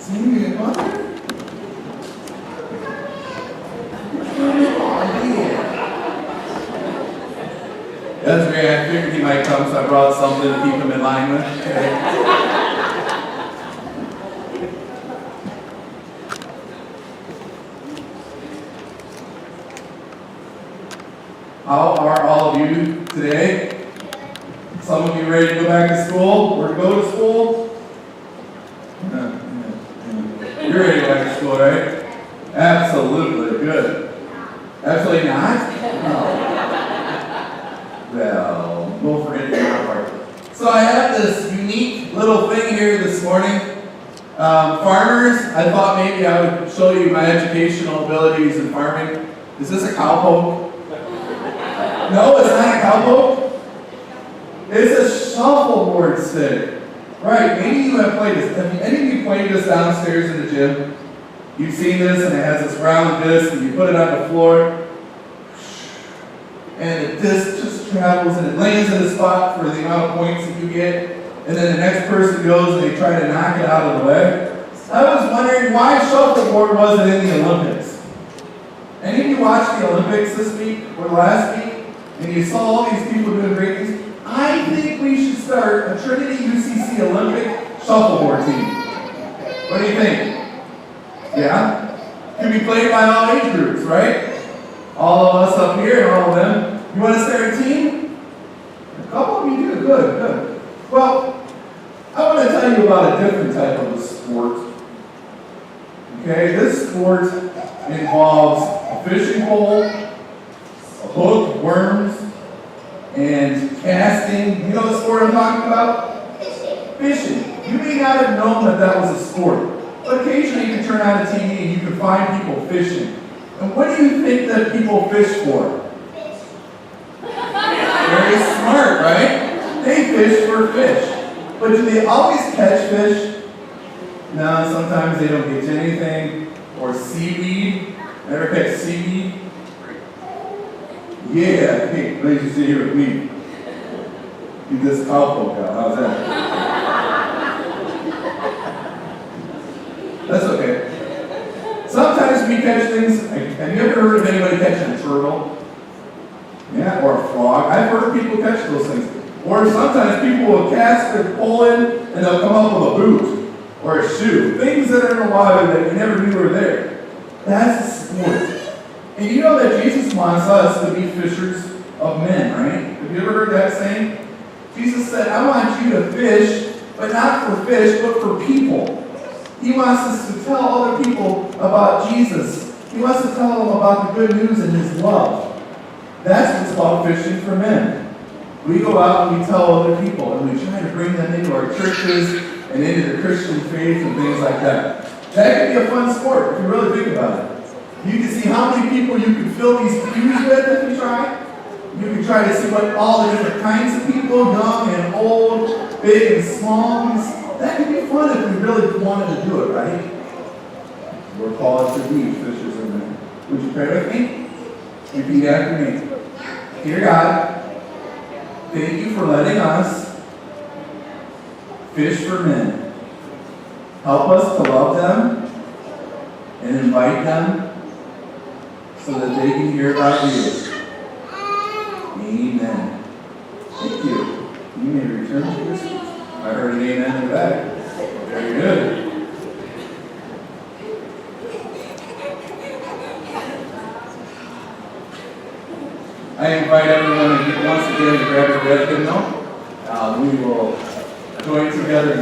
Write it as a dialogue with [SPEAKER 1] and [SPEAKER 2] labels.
[SPEAKER 1] Singing what? That's great. I figured he might come, so I brought something to keep him in line with. Okay. How are all of you today? Some of you ready to go back to school or go to school? You're ready to go back to school, right? Absolutely. Good. Absolutely not? No. Well, we'll forget that part. So I have this unique little thing here this morning. Farmers, I thought maybe I would show you my educational abilities in farming. Is this a cowpoke? No, it's not a cowpoke. It's a shuffleboard stick. Right, maybe you have played this. Have any of you played this downstairs in the gym? You've seen this and it has this round disc and you put it on the floor. And the disc just travels and it lands in a spot for the amount of points that you get. And then the next person goes and they try to knock it out of the way. I was wondering why shuffleboard wasn't in the Olympics. Any of you watched the Olympics this week or last week? And you saw all these people doing great things? I think we should start a Trinity UCC Olympic shuffleboard team. What do you think? Yeah? Can be played by all age groups, right? All of us up here and all of them. You want to start a team? A couple of you do. Good, good. Well, I want to tell you about a different type of a sport. Okay, this sport involves a fishing pole, a hook, worms, and casting. You know the sport I'm talking about? Fishing. You may not have known that that was a sport, but occasionally you can turn on a TV and you can find people fishing. And what do you think that people fish for? Very smart, right? They fish for fish. But do they always catch fish? No, sometimes they don't catch anything. Or seaweed. Ever catch seaweed? Yeah, hey, glad you sit here with me. Get this cowpoke out. How's that? That's okay. Sometimes we catch things. Have you ever heard of anybody catching a turtle? Yeah, or a frog. I've heard people catch those things. Or sometimes people will cast their pole in and they'll come up with a boot or a shoe. Things that are in the water that you never knew were there. That's a sport. And you know that Jesus wants us to be fishers of men, right? Have you ever heard that saying? Jesus said, I want you to fish, but not for fish, but for people. He wants us to tell other people about Jesus. He wants to tell them about the good news and His love. That's what's called fishing for men. We go out and we tell other people, and we try to bring them into our churches and into the Christian faith and things like that. That can be a fun sport if you really think about it. You can see how many people you can fill these pews with if you try. You can try to see what all the different kinds of people, young and old, big and small. That can be fun if we really wanted to do it, right? We're called to be fishers of men. Would you pray with me? Repeat after me. Dear God, thank you for letting us fish for men. Help us to love them and invite them so that they can hear about you. Amen. Thank you. You may return to your seats. I heard an amen in the back. Very good. I invite everyone once again to grab a red hymnal. We will join together.